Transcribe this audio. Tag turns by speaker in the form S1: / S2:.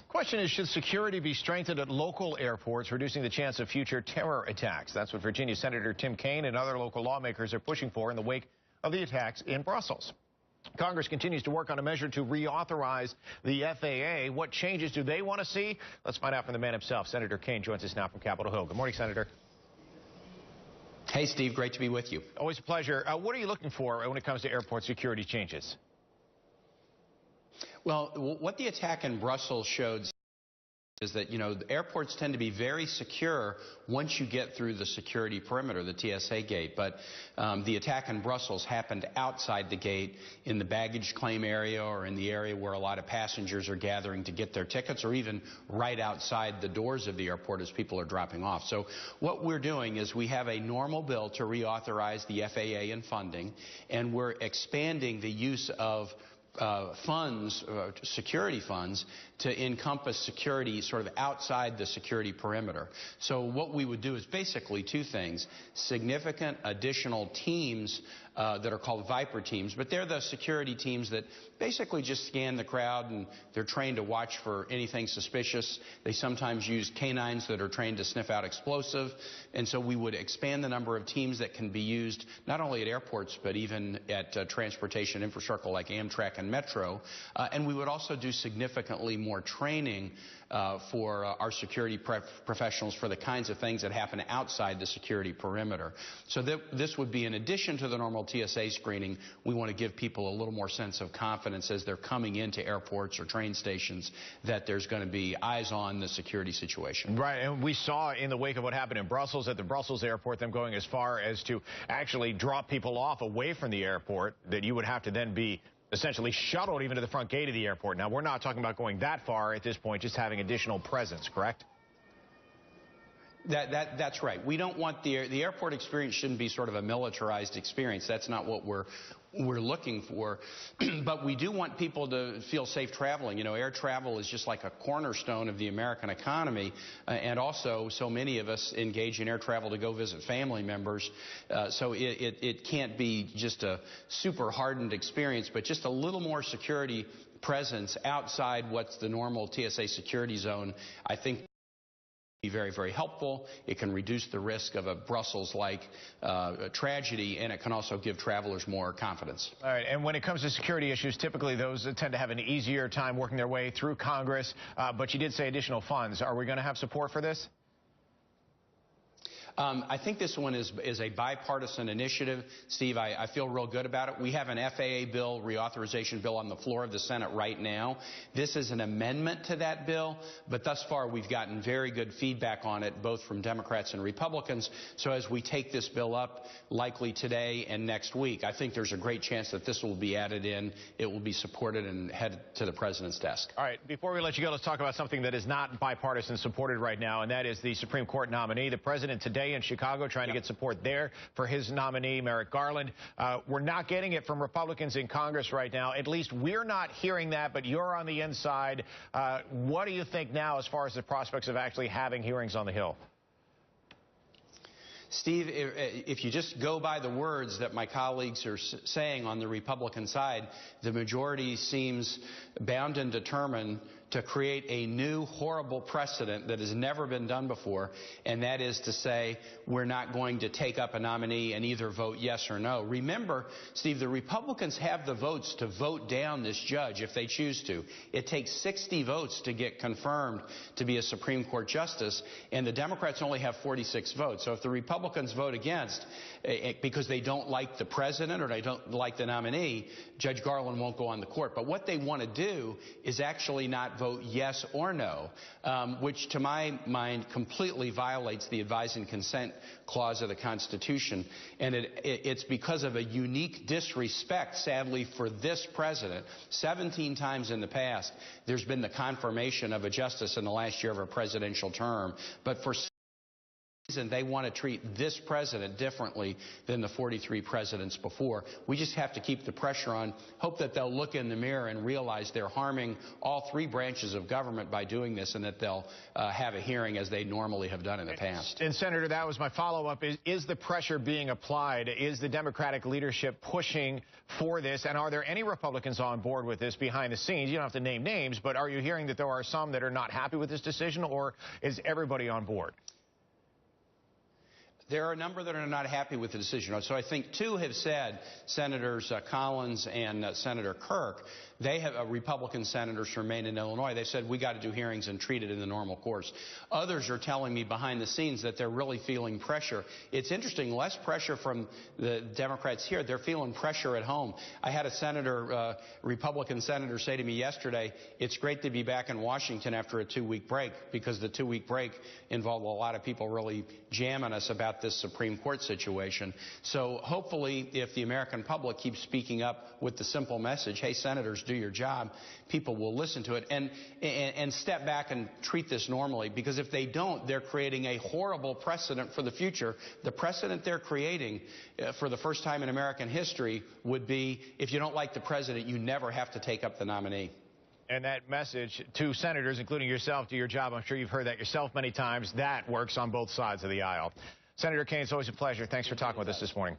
S1: Question is, should security be strengthened at local airports, reducing the chance of future terror attacks? That's what Virginia Senator Tim Kaine and other local lawmakers are pushing for in the wake of the attacks in Brussels. Congress continues to work on a measure to reauthorize the FAA. What changes do they want to see? Let's find out from the man himself. Senator Kaine joins us now from Capitol Hill. Good morning, Senator.
S2: Hey, Steve. Great to be with you.
S1: Always a pleasure. What are you looking for when it comes to airport security changes?
S2: Well, what the attack in Brussels showed is that, the airports tend to be very secure once you get through the security perimeter, the TSA gate. But the attack in Brussels happened outside the gate in the baggage claim area or in the area where a lot of passengers are gathering to get their tickets, or even right outside the doors of the airport as people are dropping off. So what we're doing is we have a normal bill to reauthorize the FAA and funding, and we're expanding the use of security funds to encompass security sort of outside the security perimeter. So what we would do is basically two things: significant additional teams that are called Viper teams, but they're the security teams that basically just scan the crowd, and they're trained to watch for anything suspicious. They sometimes use canines that are trained to sniff out explosive, and so we would expand the number of teams that can be used not only at airports but even at transportation infrastructure like Amtrak and Metro, and we would also do significantly more training for our security professionals for the kinds of things that happen outside the security perimeter. So this would be in addition to the normal TSA screening. We want to give people a little more sense of confidence as they're coming into airports or train stations that there's going to be eyes on the security situation.
S1: Right, and we saw in the wake of what happened in Brussels, at the Brussels airport, them going as far as to actually drop people off away from the airport, that you would have to then be essentially shuttled even to the front gate of the airport. Now, we're not talking about going that far at this point, just having additional presence, correct?
S2: That's right. We don't want the airport experience shouldn't be sort of a militarized experience. That's not what we're looking for. But we do want people to feel safe traveling. Air travel is just like a cornerstone of the American economy, and also so many of us engage in air travel to go visit family members. So it can't be just a super hardened experience, but just a little more security presence outside what's the normal TSA security zone, I think, be very, very helpful. It can reduce the risk of a Brussels-like tragedy, and it can also give travelers more confidence.
S1: All right, and when it comes to security issues, typically those tend to have an easier time working their way through Congress, but you did say additional funds. Are we going to have support for this?
S2: I think this one is a bipartisan initiative. Steve, I feel real good about it. We have an FAA bill, reauthorization bill, on the floor of the Senate right now. This is an amendment to that bill, but thus far we've gotten very good feedback on it, both from Democrats and Republicans. So as we take this bill up, likely today and next week, I think there's a great chance that this will be added in. It will be supported and headed to the president's desk.
S1: All right, before we let you go, let's talk about something that is not bipartisan supported right now, and that is the Supreme Court nominee. The president today in Chicago trying to get support there for his nominee, Merrick Garland. We're not getting it from Republicans in Congress right now. At least we're not hearing that, but you're on the inside. What do you think now as far as the prospects of actually having hearings on the Hill?
S2: Steve, if you just go by the words that my colleagues are saying on the Republican side, the majority seems bound and determined to create a new horrible precedent that has never been done before, and that is to say we're not going to take up a nominee and either vote yes or no. Remember, Steve, the Republicans have the votes to vote down this judge if they choose to. It takes 60 votes to get confirmed to be a Supreme Court justice, and the Democrats only have 46 votes. So if the Republicans vote against because they don't like the president or they don't like the nominee, Judge Garland won't go on the court. But what they want to do is actually not vote yes or no, which to my mind completely violates the advise and consent clause of the Constitution. And it's because of a unique disrespect, sadly, for this president. 17 times in the past, there's been the confirmation of a justice in the last year of a presidential term. But for reason they want to treat this president differently than the 43 presidents before. We just have to keep the pressure on, hope that they'll look in the mirror and realize they're harming all three branches of government by doing this, and that they'll have a hearing as they normally have done in the past.
S1: And Senator, that was my follow-up. Is the pressure being applied? Is the Democratic leadership pushing for this? And are there any Republicans on board with this behind the scenes? You don't have to name names, but are you hearing that there are some that are not happy with this decision, or is everybody on board?
S2: There are a number that are not happy with the decision. So I think two have said, Senators Collins and Senator Kirk, they have Republican senators from Maine and Illinois. They said we got to do hearings and treat it in the normal course. Others are telling me behind the scenes that they're really feeling pressure. It's interesting, less pressure from the Democrats here. They're feeling pressure at home. I had a senator, Republican senator, say to me yesterday, it's great to be back in Washington after a 2-week break, because the 2-week break involved a lot of people really jamming us about this Supreme Court situation. So hopefully, if the American public keeps speaking up with the simple message, hey, senators, do your job, people will listen to it and step back and treat this normally, because if they don't, they're creating a horrible precedent for the future. The precedent they're creating for the first time in American history would be, if you don't like the president, you never have to take up the nominee.
S1: And that message to senators, including yourself, do your job. I'm sure you've heard that yourself many times. That works on both sides of the aisle. Senator Kaine, it's always a pleasure. Thanks for talking with us this morning.